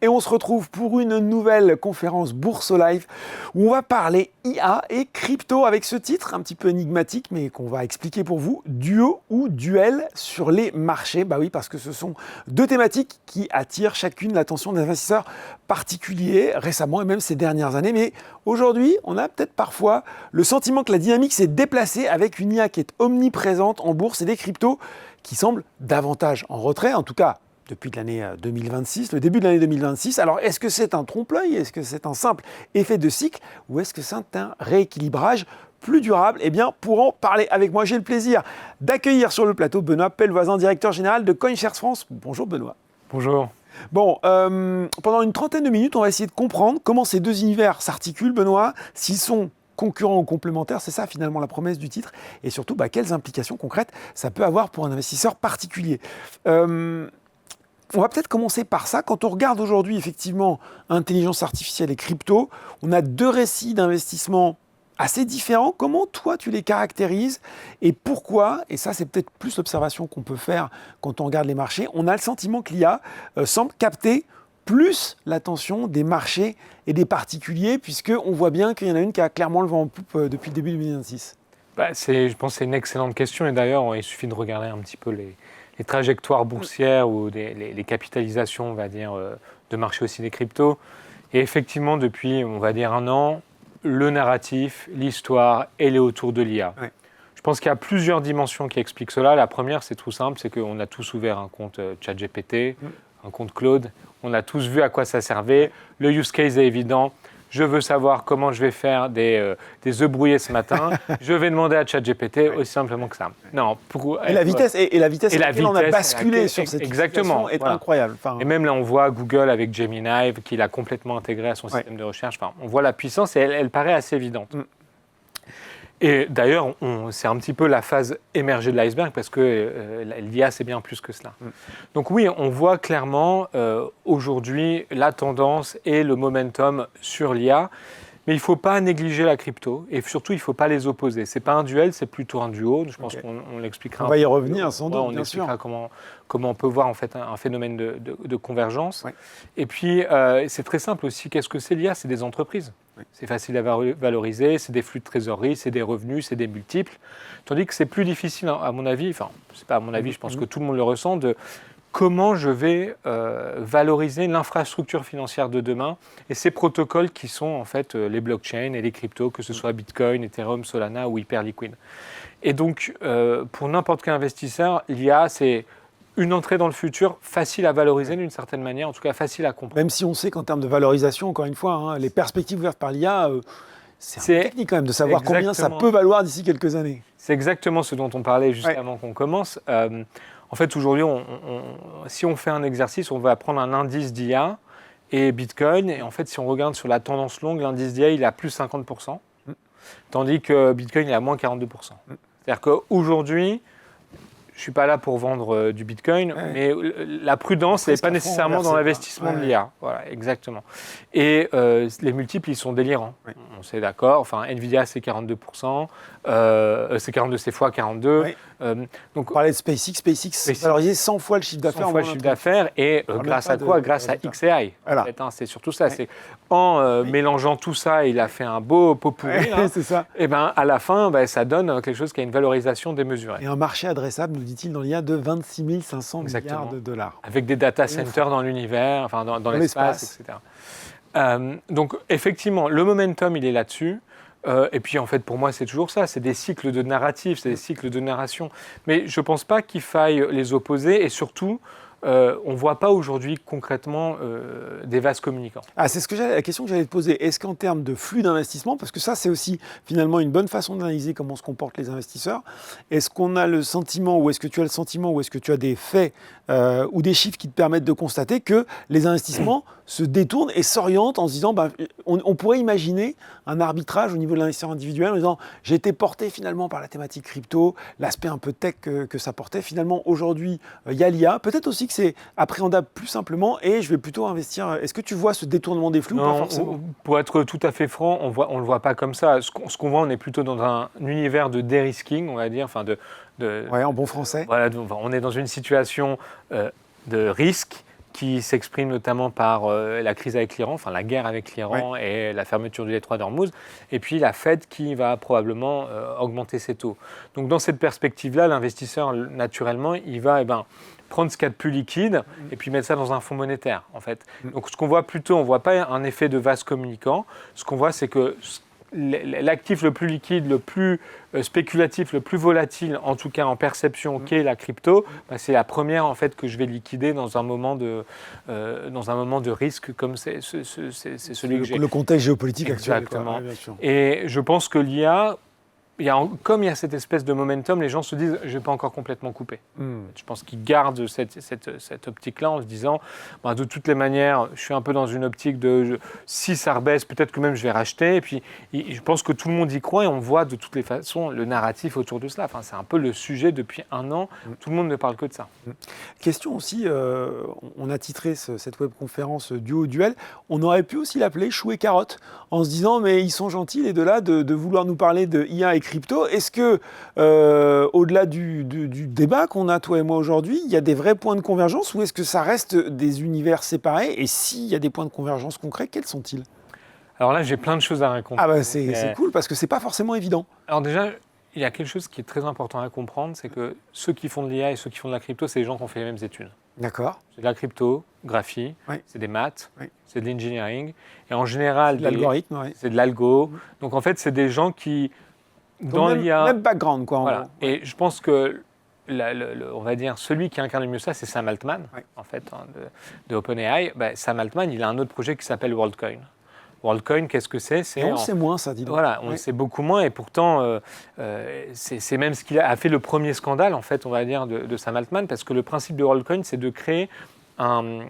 Et on se retrouve pour une nouvelle conférence Bourse Live où on va parler IA et crypto avec ce titre un petit peu énigmatique mais qu'on va expliquer pour vous, duo ou duel sur les marchés. Bah oui, parce que ce sont deux thématiques qui attirent chacune l'attention des investisseurs particuliers récemment et même ces dernières années. Mais aujourd'hui, on a peut-être parfois le sentiment que la dynamique s'est déplacée avec une IA qui est omniprésente en bourse et des cryptos qui semblent davantage en retrait, en tout cas depuis l'année 2026, le début de l'année 2026. Alors, est-ce que c'est un trompe-l'œil? Est-ce que c'est un simple effet de cycle? Ou est-ce que c'est un rééquilibrage plus durable? Eh bien, pour en parler avec moi, j'ai le plaisir d'accueillir sur le plateau Benoît Pellevoisin, directeur général de CoinShares France. Bonjour Benoît. Bonjour. Bon, pendant une trentaine de minutes, on va essayer de comprendre comment ces deux univers s'articulent, Benoît, s'ils sont concurrents ou complémentaires, c'est ça finalement la promesse du titre, et surtout quelles implications concrètes ça peut avoir pour un investisseur particulier. On va peut-être commencer par ça. Quand on regarde aujourd'hui, effectivement, intelligence artificielle et crypto, on a deux récits d'investissement assez différents. Comment, toi, tu les caractérises et pourquoi, et ça, c'est peut-être plus l'observation qu'on peut faire quand on regarde les marchés, on a le sentiment que l'IA semble capter plus l'attention des marchés et des particuliers, puisqu'on voit bien qu'il y en a une qui a clairement le vent en poupe depuis le début 2026. Je pense que c'est une excellente question. Et d'ailleurs, il suffit de regarder un petit peu les trajectoires boursières ou les capitalisations, on va dire, de marché aussi des cryptos. Et effectivement, depuis, on va dire, un an, le narratif, l'histoire, elle est autour de l'IA. Ouais. Je pense qu'il y a plusieurs dimensions qui expliquent cela. La première, c'est tout simple, c'est qu'on a tous ouvert un compte ChatGPT, un compte Claude. On a tous vu à quoi ça servait. Le use case est évident. Je veux savoir comment je vais faire des œufs brouillés ce matin. Je vais demander à ChatGPT, aussi simplement que ça. Non, la vitesse à laquelle on a basculé sur cette situation est incroyable. Et même là, on voit Google avec Gemini, qui l'a complètement intégré à son système de recherche. Enfin, on voit la puissance et elle paraît assez évidente. Et d'ailleurs, c'est un petit peu la phase émergée de l'iceberg parce que l'IA, c'est bien plus que cela. Donc oui, on voit clairement aujourd'hui la tendance et le momentum sur l'IA, mais il ne faut pas négliger la crypto et surtout, il ne faut pas les opposer. Ce n'est pas un duel, c'est plutôt un duo. Je pense qu'on l'expliquera. On va y revenir sans doute, on expliquera comment on peut voir en fait un phénomène de convergence. Ouais. Et puis, c'est très simple aussi. Qu'est-ce que c'est l'IA? C'est des entreprises. C'est facile à valoriser, c'est des flux de trésorerie, c'est des revenus, c'est des multiples. Tandis que c'est plus difficile, à mon avis, enfin, c'est pas à mon avis, je pense que tout le monde le ressent, de comment je vais valoriser l'infrastructure financière de demain et ces protocoles qui sont en fait les blockchains et les cryptos, que ce soit Bitcoin, Ethereum, Solana ou Hyperliquid. Et donc, pour n'importe quel investisseur, l'IA, c'est une entrée dans le futur facile à valoriser d'une certaine manière, en tout cas facile à comprendre. Même si on sait qu'en termes de valorisation, encore une fois, les perspectives ouvertes par l'IA, c'est technique quand même de savoir combien ça peut valoir d'ici quelques années. C'est exactement ce dont on parlait juste avant qu'on commence. En fait, aujourd'hui, si on fait un exercice, on va prendre un indice d'IA et Bitcoin. Et en fait, si on regarde sur la tendance longue, l'indice d'IA, il est à plus 50%, tandis que Bitcoin, il est à moins 42%. C'est-à-dire qu'aujourd'hui, je ne suis pas là pour vendre du Bitcoin, mais la prudence n'est pas nécessairement dans l'investissement de l'IA. Voilà, exactement. Et les multiples, ils sont délirants. On sait d'accord. Enfin, Nvidia, c'est 42%. C'est 42, c'est fois 42. Donc, on parlait de SpaceX valorisé 100 fois le chiffre d'affaires. 100 fois le chiffre d'affaires. Et grâce à quoi? Grâce à XAI. Voilà. En fait, c'est surtout ça. C'est en mélangeant tout ça, il a fait un beau pot pourri. C'est ça. Et à la fin, ça donne quelque chose qui a une valorisation démésurée. Et un marché adressable, nous dit-il dans l'IA, de 26 500 milliards de dollars. Avec des data centers dans l'univers, enfin dans l'espace, etc. Donc, effectivement, le momentum, il est là-dessus. Et puis, en fait, pour moi, c'est toujours ça. C'est des cycles de narratifs, c'est des cycles de narration. Mais je ne pense pas qu'il faille les opposer. Et surtout, on ne voit pas aujourd'hui concrètement des vases communicants. C'est la question que j'allais te poser. Est-ce qu'en termes de flux d'investissement, parce que ça c'est aussi finalement une bonne façon d'analyser comment se comportent les investisseurs, est-ce qu'on a le sentiment, ou est-ce que tu as le sentiment, ou est-ce que tu as des faits ou des chiffres qui te permettent de constater que les investissements se détournent et s'orientent en se disant, on pourrait imaginer un arbitrage au niveau de l'investisseur individuel en disant, j'ai été porté finalement par la thématique crypto, l'aspect un peu tech que ça portait. Finalement aujourd'hui, il y a l'IA, peut-être aussi que c'est appréhendable plus simplement et je vais plutôt investir. Est-ce que tu vois ce détournement des flux ou pas forcément? Pour être tout à fait franc, on ne le voit pas comme ça. Ce qu'on voit, on est plutôt dans un univers de dérisking, on va dire, enfin en bon français. Voilà, on est dans une situation de risque qui s'exprime notamment par la crise avec l'Iran, enfin la guerre avec l'Iran et la fermeture du détroit d'Ormuz, et puis la Fed qui va probablement augmenter ses taux. Donc dans cette perspective-là, l'investisseur, naturellement, il va prendre ce qu'il y a de plus liquide et puis mettre ça dans un fonds monétaire, en fait. Donc ce qu'on voit plutôt, on ne voit pas un effet de vase communicant. Ce qu'on voit, c'est que l'actif le plus liquide, le plus spéculatif, le plus volatile, en tout cas en perception, qu'est la crypto, c'est la première en fait que je vais liquider dans un moment de risque comme c'est celui que j'ai. Le contexte géopolitique actuel. Exactement. Et je pense que l'IA, comme il y a cette espèce de momentum, les gens se disent « je n'ai pas encore complètement coupé ». Je pense qu'ils gardent cette optique-là en se disant de toutes les manières, je suis un peu dans une optique de si ça rebaisse, peut-être que même je vais racheter. Et puis je pense que tout le monde y croit et on voit de toutes les façons le narratif autour de cela. Enfin, c'est un peu le sujet depuis un an. Tout le monde ne parle que de ça. Question aussi, on a titré cette webconférence Duo-Duel. On aurait pu aussi l'appeler Chou et Carotte en se disant mais ils sont gentils les deux-là de vouloir nous parler de IA et crypto. Est-ce que, au-delà du débat qu'on a, toi et moi, aujourd'hui, il y a des vrais points de convergence ou est-ce que ça reste des univers séparés? Et s'il y a des points de convergence concrets, quels sont-ils? Alors là, j'ai plein de choses à raconter. Ah c'est cool parce que c'est pas forcément évident. Alors déjà, il y a quelque chose qui est très important à comprendre, c'est que ceux qui font de l'IA et ceux qui font de la crypto, c'est les gens qui ont fait les mêmes études. D'accord. C'est de la cryptographie, c'est des maths, c'est de l'engineering. Et en général, c'est de l'algorithme, c'est de l'algo. Donc en fait, c'est des gens qui... Dans l'IA, même background, quoi. Voilà. Et je pense que, on va dire, celui qui incarne le mieux ça, c'est Sam Altman, en fait, de OpenAI. Sam Altman, il a un autre projet qui s'appelle WorldCoin. WorldCoin, qu'est-ce que c'est? On le sait moins, ça, dis donc. Voilà, on le sait beaucoup moins, et pourtant, c'est même ce qui a fait le premier scandale, en fait, on va dire, de Sam Altman, parce que le principe de WorldCoin, c'est de créer un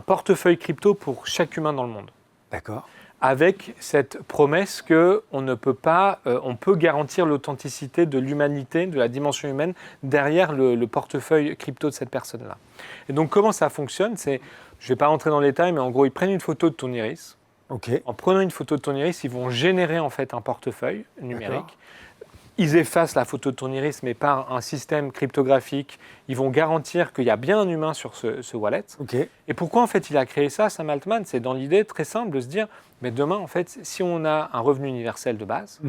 portefeuille crypto pour chaque humain dans le monde. D'accord. Avec cette promesse qu'on ne peut pas, on peut garantir l'authenticité de l'humanité, de la dimension humaine derrière le portefeuille crypto de cette personne-là. Et donc comment ça fonctionne? Je ne vais pas rentrer dans les détails, mais en gros, ils prennent une photo de ton iris. Okay. En prenant une photo de ton iris, ils vont générer en fait un portefeuille numérique. Ils effacent la photo de ton iris, mais par un système cryptographique, ils vont garantir qu'il y a bien un humain sur ce wallet. Okay. Et pourquoi en fait il a créé ça, Sam Altman? C'est dans l'idée très simple de se dire, mais demain en fait, si on a un revenu universel de base,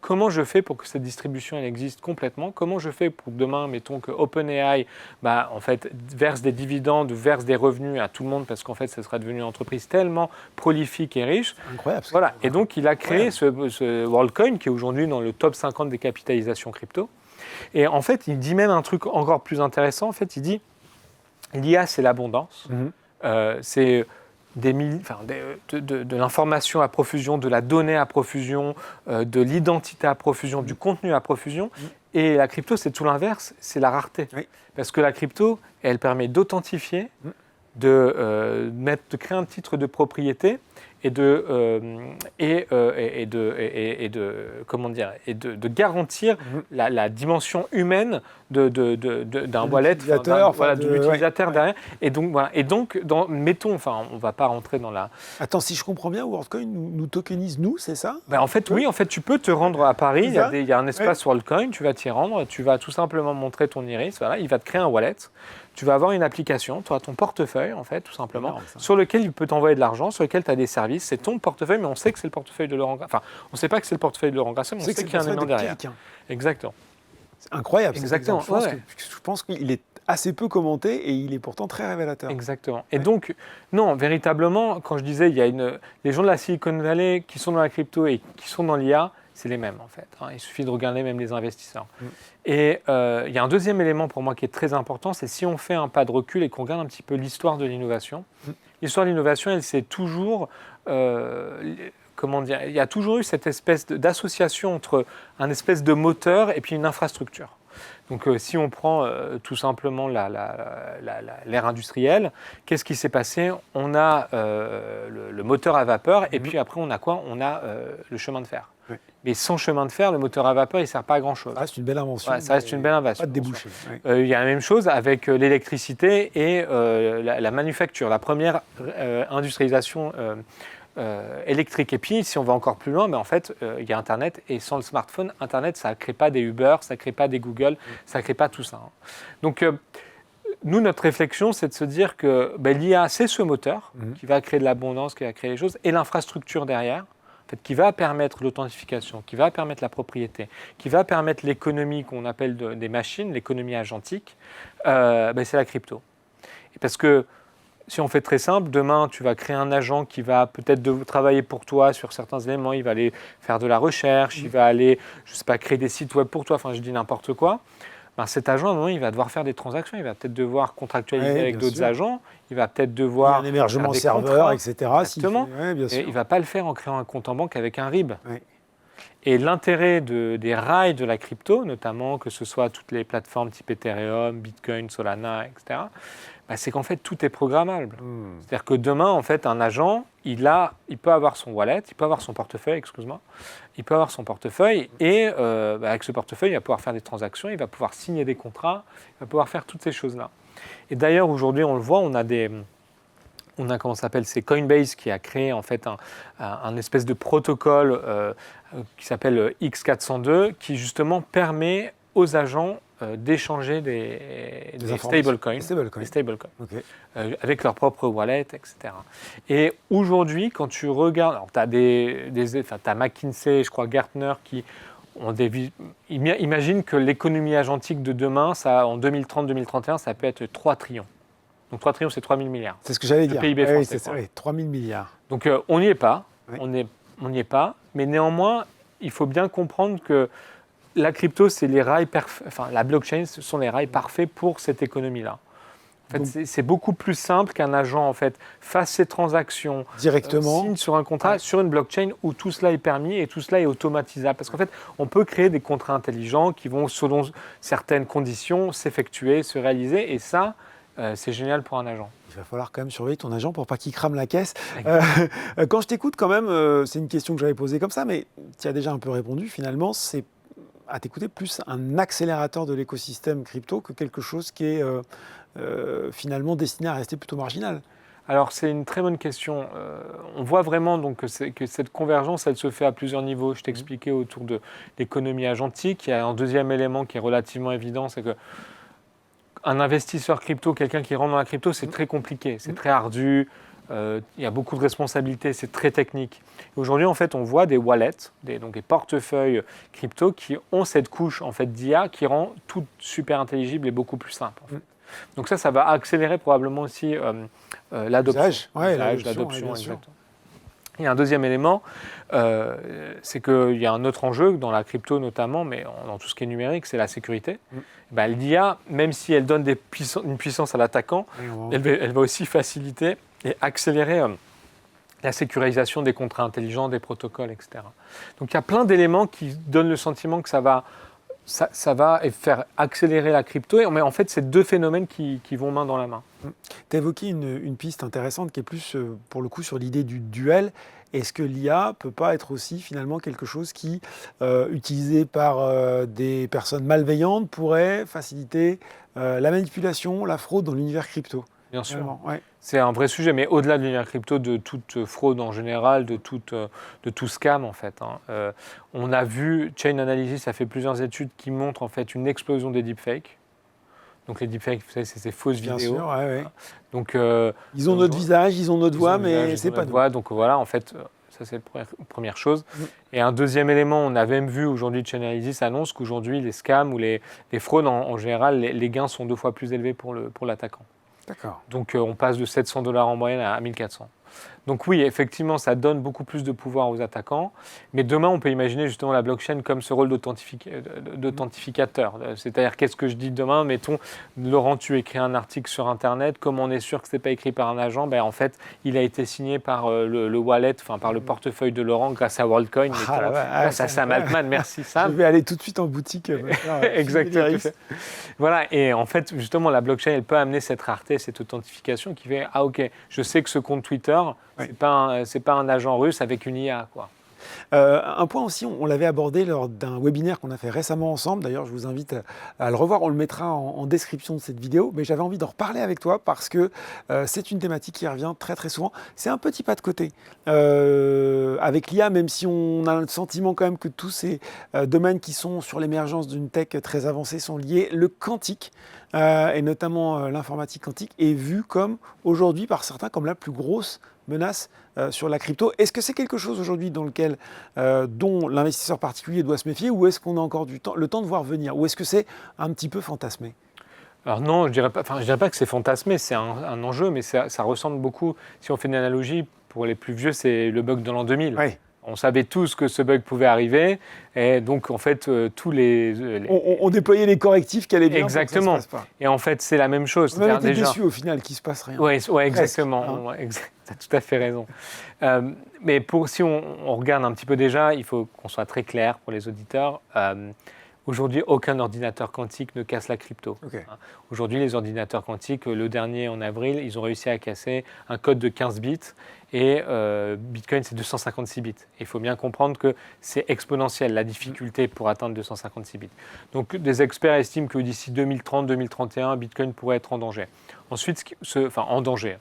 comment je fais pour que cette distribution elle existe complètement? Comment je fais pour que demain, mettons que OpenAI en fait, verse des dividendes, verse des revenus à tout le monde parce qu'en fait, ça sera devenu une entreprise tellement prolifique et riche. Incroyable. Voilà. Et donc, il a créé ce WorldCoin qui est aujourd'hui dans le top 50 des capitalisations crypto. Et en fait, il dit même un truc encore plus intéressant. En fait, il dit l'IA, c'est l'abondance. C'est de l'information à profusion, de la donnée à profusion, de l'identité à profusion, du contenu à profusion. Et la crypto, c'est tout l'inverse, c'est la rareté. Parce que la crypto, elle permet d'authentifier, de créer un titre de propriété et de garantir la dimension humaine d'un wallet, de l'utilisateur derrière. Et donc, mettons, enfin, on ne va pas rentrer dans la... Attends, si je comprends bien, WorldCoin nous tokenise, nous, c'est ça? En fait, oui, en fait, tu peux te rendre à Paris, il y a un espace WorldCoin, tu vas t'y rendre, tu vas tout simplement montrer ton iris, voilà, il va te créer un wallet. Tu vas avoir une application, tu as ton portefeuille, en fait, tout simplement, sur lequel il peut t'envoyer de l'argent, sur lequel tu as des services. C'est ton portefeuille, mais on sait que c'est le portefeuille de Laurent Grasset. Enfin, on ne sait pas que c'est le portefeuille de Laurent Grasset, mais on sait qu'il y a un élément derrière. Exactement. C'est incroyable. Exactement. Je pense qu'il est assez peu commenté et il est pourtant très révélateur. Exactement. Et donc, non, véritablement, quand je disais, il y a les gens de la Silicon Valley qui sont dans la crypto et qui sont dans l'IA, c'est les mêmes en fait. Il suffit de regarder même les investisseurs. Et il y a un deuxième élément pour moi qui est très important, c'est si on fait un pas de recul et qu'on regarde un petit peu l'histoire de l'innovation. L'histoire de l'innovation, elle s'est toujours... comment dire? Il y a toujours eu cette espèce d'association entre un espèce de moteur et puis une infrastructure. Donc si on prend tout simplement l'ère industrielle, qu'est-ce qui s'est passé? On a le moteur à vapeur et puis après on a quoi? On a le chemin de fer. Mais sans chemin de fer, le moteur à vapeur, il ne sert pas à grand-chose. Ça reste une belle invention. Ouais, ça reste une belle invention. Pas de débouché. Il y a la même chose avec l'électricité et la manufacture, la première industrialisation électrique. Et puis, si on va encore plus loin, en fait, il y a Internet. Et sans le smartphone, Internet, ça ne crée pas des Uber, ça ne crée pas des Google, ça ne crée pas tout ça. Donc, nous, notre réflexion, c'est de se dire que l'IA, c'est ce moteur qui va créer de l'abondance, qui va créer les choses, et l'infrastructure derrière, en fait, qui va permettre l'authentification, qui va permettre la propriété, qui va permettre l'économie qu'on appelle des machines, l'économie agentique, c'est la crypto. Et parce que, si on fait très simple, demain, tu vas créer un agent qui va peut-être travailler pour toi sur certains éléments, il va aller faire de la recherche, il va aller, je ne sais pas, créer des sites web pour toi, enfin je dis n'importe quoi. Cet agent, à un moment, il va devoir faire des transactions, il va peut-être devoir contractualiser avec d'autres agents, il va peut-être devoir un hébergement faire des serveur, contrats, etc. Exactement. Et il ne va pas le faire en créant un compte en banque avec un RIB. Ouais. Et l'intérêt des rails de la crypto, notamment que ce soit toutes les plateformes type Ethereum, Bitcoin, Solana, etc., c'est qu'en fait, tout est programmable. C'est-à-dire que demain, en fait, un agent, il peut avoir son wallet, il peut avoir son portefeuille, il peut avoir son portefeuille et avec ce portefeuille, il va pouvoir faire des transactions, il va pouvoir signer des contrats, il va pouvoir faire toutes ces choses-là. Et d'ailleurs, aujourd'hui, on le voit, on a comment ça s'appelle, c'est Coinbase qui a créé en fait un espèce de protocole qui s'appelle X402 qui justement permet aux agents d'échanger des stablecoins, okay. Avec leur propre wallet, etc. Et aujourd'hui, quand tu regardes, tu as McKinsey, je crois Gartner, qui ont imagine que l'économie agentique de demain, en 2030-2031, ça peut être 3 trillions. Donc 3 trillions, c'est 3 000 milliards. C'est ce que j'allais dire. PIB français. Oui, 3 000 milliards. Donc on n'y est pas, on n'y est pas, mais néanmoins, il faut bien comprendre que la crypto, c'est les rails la blockchain, ce sont les rails parfaits pour cette économie-là. En fait, c'est beaucoup plus simple qu'un agent en fait fasse ses transactions directement, signe sur un contrat sur une blockchain où tout cela est permis et tout cela est automatisable. Parce qu'en fait, on peut créer des contrats intelligents qui vont, selon certaines conditions, s'effectuer, se réaliser, et ça, c'est génial pour un agent. Il va falloir quand même surveiller ton agent pour pas qu'il crame la caisse. Quand je t'écoute, quand même, c'est une question que j'avais posée comme ça, mais tu as déjà un peu répondu. Finalement, c'est à t'écouter plus un accélérateur de l'écosystème crypto que quelque chose qui est finalement destiné à rester plutôt marginal. Alors c'est une très bonne question. On voit vraiment donc que cette convergence, elle se fait à plusieurs niveaux. Je t'expliquais autour de l'économie agentique. Il y a un deuxième élément qui est relativement évident, c'est que un investisseur crypto, quelqu'un qui rentre dans la crypto, c'est très compliqué, c'est très ardu. Il y a beaucoup de responsabilités, c'est très technique. Aujourd'hui, en fait, on voit des wallets, des portefeuilles crypto qui ont cette couche en fait, d'IA qui rend tout super intelligible et beaucoup plus simple. En fait. Donc ça va accélérer probablement aussi l'adoption. L'adoption, exactement. Il y a un deuxième élément, c'est qu'il y a un autre enjeu dans la crypto notamment, mais dans tout ce qui est numérique, c'est la sécurité. L'IA, même si elle donne une puissance à l'attaquant, elle va aussi faciliter et accélérer la sécurisation des contrats intelligents, des protocoles, etc. Donc il y a plein d'éléments qui donnent le sentiment que ça va faire accélérer la crypto. Mais en fait, c'est deux phénomènes qui vont main dans la main. Tu as évoqué une piste intéressante qui est plus, pour le coup, sur l'idée du duel. Est-ce que l'IA ne peut pas être aussi finalement quelque chose qui, utilisé par des personnes malveillantes, pourrait faciliter la manipulation, la fraude dans l'univers crypto? Bien sûr, c'est un vrai sujet, mais au-delà de l'univers crypto, de toute fraude en général, de tout scam en fait. On a vu, Chain Analysis a fait plusieurs études qui montrent en fait une explosion des deepfakes. Donc les deepfakes, vous savez, c'est ces fausses vidéos. Bien sûr, ouais. Donc, ils ont notre visage, ils ont notre voix, mais c'est pas nous. Donc voilà, en fait, ça c'est la première chose. Et un deuxième élément, on a même vu aujourd'hui, Chain Analysis annonce qu'aujourd'hui, les scams ou les fraudes en général, les gains sont 2 fois plus élevés pour l'attaquant. D'accord. Donc on passe de $700 en moyenne à 1400. Donc oui, effectivement, ça donne beaucoup plus de pouvoir aux attaquants. Mais demain, on peut imaginer justement la blockchain comme ce rôle d'authentificateur. C'est-à-dire, qu'est-ce que je dis demain? Mettons, Laurent, tu écris un article sur Internet. Comment on est sûr que ce n'est pas écrit par un agent? En fait, il a été signé par le wallet, par le portefeuille de Laurent grâce à WorldCoin. Grâce à Sam Altman. Merci, Sam. Je vais aller tout de suite en boutique. Exactement. Voilà. Et en fait, justement, la blockchain, elle peut amener cette rareté, cette authentification qui fait « Ah ok, je sais que ce compte Twitter, c'est pas un agent russe avec une IA. » quoi. Un point aussi, on l'avait abordé lors d'un webinaire qu'on a fait récemment ensemble. D'ailleurs, je vous invite à le revoir. On le mettra en description de cette vidéo. Mais j'avais envie d'en reparler avec toi parce que c'est une thématique qui revient très très souvent. C'est un petit pas de côté. Avec l'IA, même si on a le sentiment quand même que tous ces domaines qui sont sur l'émergence d'une tech très avancée sont liés, le quantique, et notamment l'informatique quantique, est vu comme aujourd'hui par certains comme la plus grosse menace sur la crypto. Est-ce que c'est quelque chose aujourd'hui dont l'investisseur particulier doit se méfier, ou est-ce qu'on a encore le temps de voir venir, ou est-ce que c'est un petit peu fantasmé? Alors non, je dirais pas que c'est fantasmé, c'est un enjeu, mais ça ressemble beaucoup, si on fait une analogie, pour les plus vieux, c'est le bug de l'an 2000. Oui. On savait tous que ce bug pouvait arriver, et donc en fait, On déployait les correctifs qui allaient bien. Exactement. Pour que ça se passe pas. Et en fait, c'est la même chose. On avait été déçus au final qu'il ne se passe rien. Oui, exactement. Hein. Tu as tout à fait raison. Mais si on regarde un petit peu déjà, il faut qu'on soit très clair pour les auditeurs. Aujourd'hui, aucun ordinateur quantique ne casse la crypto. Okay. Aujourd'hui, les ordinateurs quantiques, le dernier en avril, ils ont réussi à casser un code de 15 bits et Bitcoin, c'est 256 bits. Il faut bien comprendre que c'est exponentiel, la difficulté pour atteindre 256 bits. Donc, des experts estiment que d'ici 2030-2031, Bitcoin pourrait être en danger. Ensuite, en danger.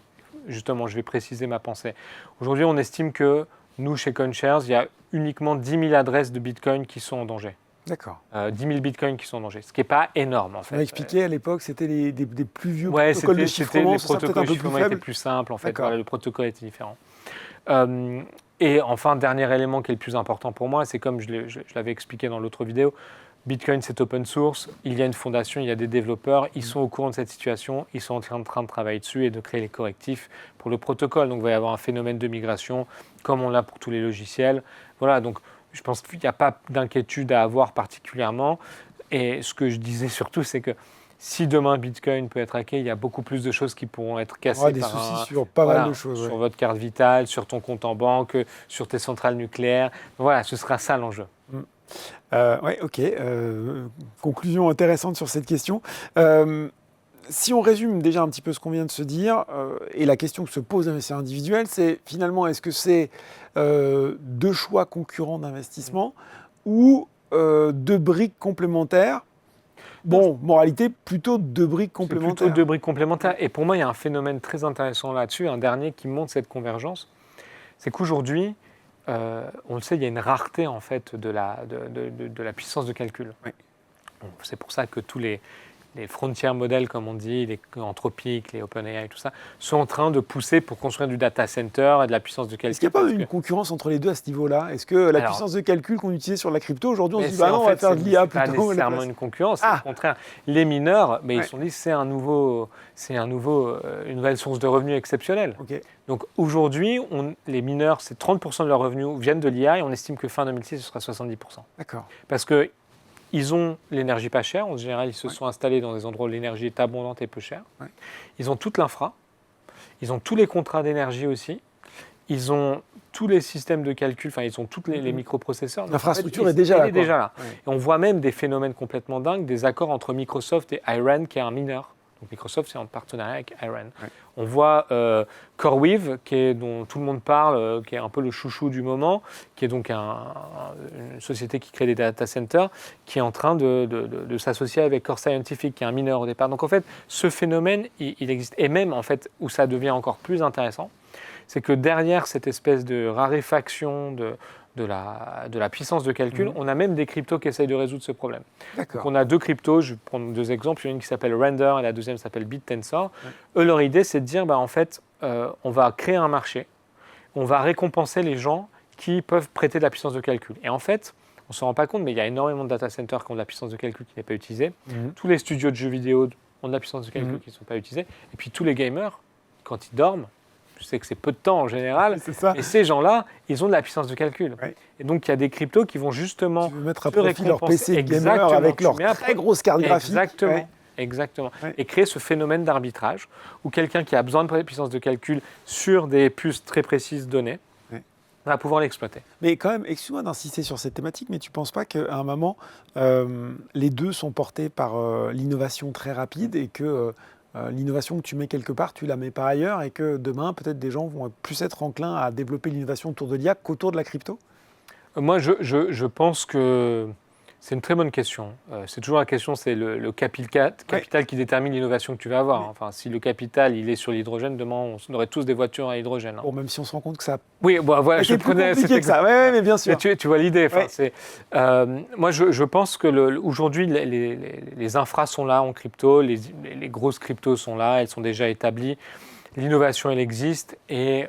Justement, je vais préciser ma pensée. Aujourd'hui, on estime que nous, chez CoinShares, il y a uniquement 10 000 adresses de Bitcoin qui sont en danger. D'accord. 10 000 bitcoins qui sont en danger, ce qui n'est pas énorme en fait. On a expliqué à l'époque, c'était des plus vieux protocoles de chiffrement, les protocoles de chiffrement étaient plus simples en fait, voilà, le protocole était différent. Et enfin, dernier élément qui est le plus important pour moi, c'est comme je l'avais expliqué dans l'autre vidéo, Bitcoin c'est open source, il y a une fondation, il y a des développeurs, ils sont au courant de cette situation, ils sont en train de travailler dessus et de créer les correctifs pour le protocole. Donc il va y avoir un phénomène de migration comme on l'a pour tous les logiciels. Voilà, donc je pense qu'il n'y a pas d'inquiétude à avoir particulièrement. Et ce que je disais surtout, c'est que si demain Bitcoin peut être hacké, il y a beaucoup plus de choses qui pourront être cassées. Il y aura des soucis sur pas mal de choses. Sur votre carte vitale, sur ton compte en banque, sur tes centrales nucléaires. Voilà, ce sera ça l'enjeu. Oui, ok. Conclusion intéressante sur cette question. Si on résume déjà un petit peu ce qu'on vient de se dire, et la question que se pose l'investisseur individuel, c'est finalement, est-ce que c'est deux choix concurrents d'investissement ou deux briques complémentaires? Bon, moralité, plutôt deux briques complémentaires. Plutôt deux briques complémentaires. Et pour moi, il y a un phénomène très intéressant là-dessus, un dernier qui montre cette convergence. C'est qu'aujourd'hui, on le sait, il y a une rareté en fait de la puissance de calcul. Oui. Bon, c'est pour ça que tous les frontier modèles, comme on dit, les Anthropic, les OpenAI, tout ça, sont en train de pousser pour construire du data center et de la puissance de calcul. Est-ce qu'il n'y a pas une concurrence entre les deux à ce niveau-là? Est-ce que la puissance de calcul qu'on utilisait sur la crypto, aujourd'hui, on se dit, bah non, on va faire de l'IA plutôt? C'est pas nécessairement une concurrence, au contraire. Les mineurs, mais ils se sont dit, c'est une nouvelle source de revenus exceptionnelle. Okay. Donc aujourd'hui, les mineurs, c'est 30% de leurs revenus viennent de l'IA et on estime que fin 2006, ce sera 70%. D'accord. Parce que ils ont l'énergie pas chère. En général, ils se sont installés dans des endroits où l'énergie est abondante et peu chère. Ouais. Ils ont toute l'infra. Ils ont tous les contrats d'énergie aussi. Ils ont tous les systèmes de calcul. Enfin, ils ont tous les microprocesseurs. L'infrastructure est déjà là. Ouais. Et on voit même des phénomènes complètement dingues, des accords entre Microsoft et Iran, qui est un mineur. Donc Microsoft, c'est en partenariat avec Iran. Ouais. On voit CoreWeave, dont tout le monde parle, qui est un peu le chouchou du moment, qui est donc une société qui crée des data centers, qui est en train de s'associer avec Core Scientific, qui est un mineur au départ. Donc en fait, ce phénomène, il existe. Et même, en fait, où ça devient encore plus intéressant, c'est que derrière cette espèce de raréfaction de la puissance de calcul, on a même des cryptos qui essayent de résoudre ce problème. Donc on a deux cryptos, je vais prendre deux exemples, il y en a une qui s'appelle Render et la deuxième s'appelle BitTensor. Eux, leur idée, c'est de dire, en fait, on va créer un marché, on va récompenser les gens qui peuvent prêter de la puissance de calcul. Et en fait, on ne se rend pas compte, mais il y a énormément de data centers qui ont de la puissance de calcul qui n'est pas utilisée. Tous les studios de jeux vidéo ont de la puissance de calcul qui ne sont pas utilisés. Et puis tous les gamers, quand ils dorment, je sais que c'est peu de temps en général, et ces gens-là, ils ont de la puissance de calcul. Ouais. Et donc, il y a des cryptos qui vont justement mettre à profit leur PC gamer avec leur très grosse carte graphique. Exactement. Ouais. Exactement. Ouais. Et créer ce phénomène d'arbitrage où quelqu'un qui a besoin de puissance de calcul sur des puces très précises données va pouvoir l'exploiter. Mais quand même, excuse-moi d'insister sur cette thématique, mais tu ne penses pas qu'à un moment, les deux sont portés par l'innovation très rapide et que l'innovation que tu mets quelque part, tu la mets pas ailleurs et que demain, peut-être des gens vont plus être enclins à développer l'innovation autour de l'IA qu'autour de la crypto? Moi, je pense que c'est une très bonne question. C'est toujours la question, c'est le capital qui détermine l'innovation que tu vas avoir. Oui. Enfin, si le capital, il est sur l'hydrogène, demain, on aurait tous des voitures à hydrogène. Bon, même si on se rend compte que ça Oui, bon, voilà, c'est plus compliqué que ça. Oui, mais bien sûr. Mais tu vois l'idée. Enfin, Ouais. moi, je pense que aujourd'hui, les infras sont là en crypto, les grosses cryptos sont là, elles sont déjà établies. L'innovation, elle existe et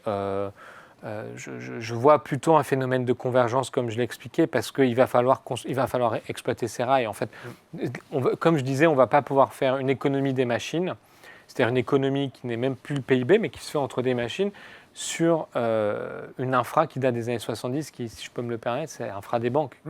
je vois plutôt un phénomène de convergence, comme je l'ai expliqué, parce qu'il va falloir exploiter ces rails. En fait, comme je disais, on ne va pas pouvoir faire une économie des machines, c'est-à-dire une économie qui n'est même plus le PIB, mais qui se fait entre des machines, sur une infra qui date des années 70, qui, si je peux me le permettre, c'est l'infra des banques,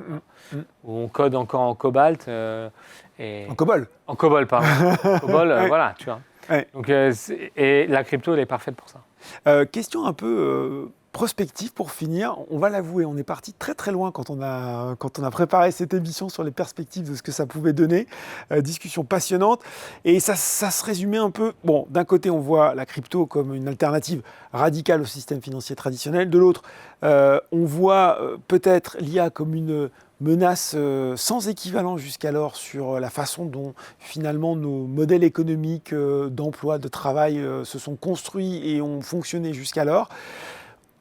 où on code encore en cobalt. En COBOL. En COBOL, pardon. En COBOL, Ouais. voilà, tu vois. Ouais. Donc, et la crypto, elle est parfaite pour ça. Question un peu prospective pour finir. On va l'avouer, on est parti très très loin quand on a préparé cette émission sur les perspectives de ce que ça pouvait donner. Discussion passionnante. Et ça se résumait un peu. Bon, d'un côté, on voit la crypto comme une alternative radicale au système financier traditionnel. De l'autre, on voit peut-être l'IA comme une menace sans équivalent jusqu'alors sur la façon dont finalement nos modèles économiques d'emploi, de travail se sont construits et ont fonctionné jusqu'alors.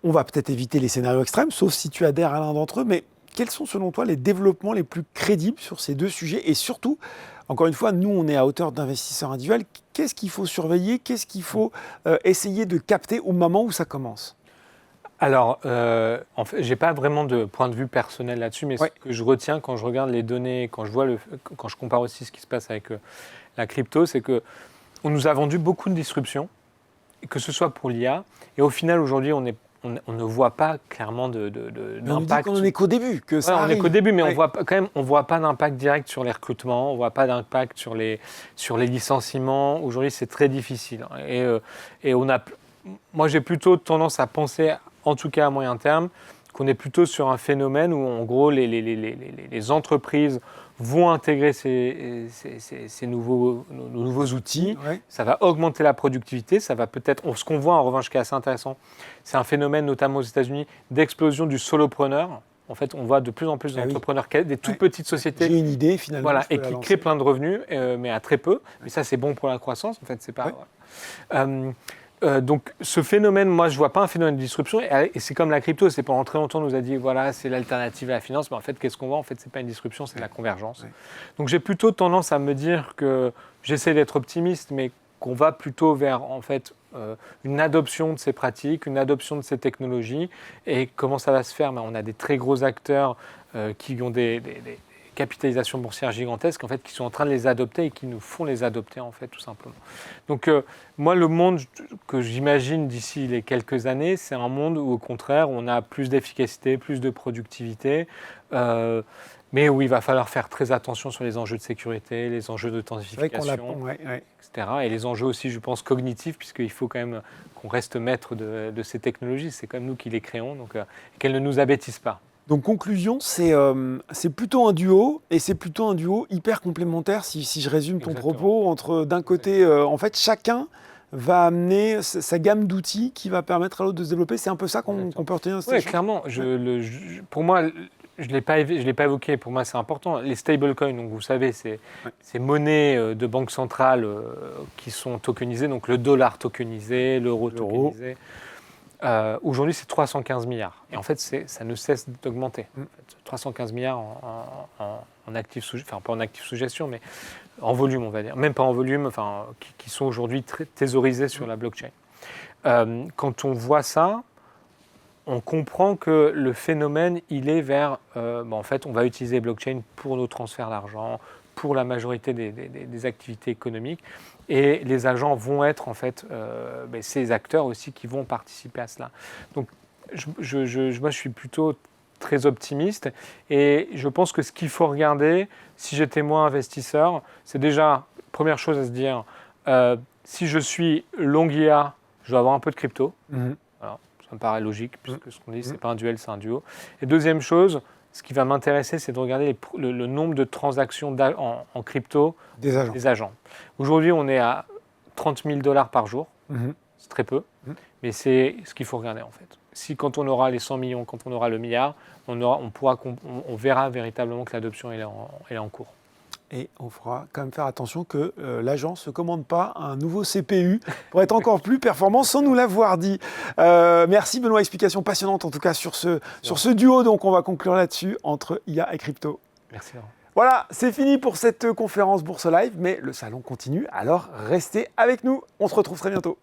On va peut-être éviter les scénarios extrêmes, sauf si tu adhères à l'un d'entre eux, mais quels sont selon toi les développements les plus crédibles sur ces deux sujets? Et surtout, encore une fois, nous on est à hauteur d'investisseurs individuels, qu'est-ce qu'il faut surveiller, qu'est-ce qu'il faut essayer de capter au moment où ça commence? Alors, en fait, j'ai pas vraiment de point de vue personnel là-dessus, mais ce que je retiens quand je regarde les données, quand je compare aussi ce qui se passe avec la crypto, c'est que on nous a vendu beaucoup de disruptions, que ce soit pour l'IA, et au final aujourd'hui on ne voit pas clairement Mais on nous dit d'impact. qu'on n'en est qu'au début, que ça On arrive. est qu'au début, mais on voit pas d'impact direct sur les recrutements, on voit pas d'impact sur les licenciements. Aujourd'hui, c'est très difficile. Et moi, j'ai plutôt tendance à penser, en tout cas à moyen terme, qu'on est plutôt sur un phénomène où, en gros, les entreprises vont intégrer ces nouveaux outils. Ouais. Ça va augmenter la productivité. Ça va peut-être. Ce qu'on voit en revanche qui est assez intéressant, c'est un phénomène, notamment aux États-Unis, d'explosion du solopreneur. En fait, on voit de plus en plus d'entrepreneurs, des toutes petites sociétés. J'ai une idée finalement. Voilà, et qui créent plein de revenus, mais à très peu. Mais ça, c'est bon pour la croissance. En fait, c'est pas. Donc, ce phénomène, moi, je ne vois pas un phénomène de disruption. Et c'est comme la crypto. C'est pendant très longtemps, on nous a dit, voilà, c'est l'alternative à la finance. Mais en fait, qu'est-ce qu'on voit? En fait, ce n'est pas une disruption, c'est la convergence. Ouais. Donc, j'ai plutôt tendance à me dire que j'essaie d'être optimiste, mais qu'on va plutôt vers, en fait, une adoption de ces pratiques, une adoption de ces technologies. Et comment ça va se faire? On a des très gros acteurs qui ont des capitalisations boursières gigantesques, en fait, qui sont en train de les adopter et qui nous font les adopter, en fait, tout simplement. Donc, moi, le monde que j'imagine d'ici les quelques années, c'est un monde où, au contraire, on a plus d'efficacité, plus de productivité, mais où il va falloir faire très attention sur les enjeux de sécurité, les enjeux d'authentification, etc. Et les enjeux aussi, je pense, cognitifs, puisqu'il faut quand même qu'on reste maître de ces technologies. C'est comme nous qui les créons, donc qu'elles ne nous abêtissent pas. Donc conclusion, c'est plutôt un duo, et c'est plutôt un duo hyper complémentaire, si je résume ton propos, entre d'un côté, en fait, chacun va amener sa gamme d'outils qui va permettre à l'autre de se développer. C'est un peu ça qu'on peut retenir. Oui, clairement. Pour moi, je ne l'ai pas évoqué, pour moi c'est important. Les stablecoins, donc vous savez, c'est ces monnaies de banque centrale qui sont tokenisées, donc le dollar tokenisé, l'euro tokenisé. Aujourd'hui, c'est 315 milliards. Et en fait, ça ne cesse d'augmenter. En fait, 315 milliards en actifs enfin pas en actifs sous gestion, mais en volume, on va dire. Même pas en volume, enfin, qui sont aujourd'hui thésaurisés sur la blockchain. Quand on voit ça, on comprend que le phénomène, il est vers... en fait, on va utiliser blockchain pour nos transferts d'argent, pour la majorité des activités économiques. Et les agents vont être en fait ces acteurs aussi qui vont participer à cela. Donc moi je suis plutôt très optimiste et je pense que ce qu'il faut regarder, si j'étais moi investisseur, c'est déjà, première chose à se dire, si je suis long IA, je dois avoir un peu de crypto. Alors, ça me paraît logique puisque ce qu'on dit, c'est pas un duel, c'est un duo. Et deuxième chose, ce qui va m'intéresser, c'est de regarder le nombre de transactions en crypto des agents. Aujourd'hui, on est à 30 000 $ par jour. C'est très peu, mais c'est ce qu'il faut regarder en fait. si quand on aura les 100 millions, quand on aura le milliard, on verra véritablement que l'adoption elle est en cours. Et on fera quand même faire attention que l'agent ne se commande pas un nouveau CPU pour être encore plus performant sans nous l'avoir dit. Merci Benoît, explication passionnante en tout cas sur ce duo. Donc on va conclure là-dessus entre IA et crypto. Merci Laurent. Voilà, c'est fini pour cette conférence Bourse Live, mais le salon continue, alors restez avec nous. On se retrouve très bientôt.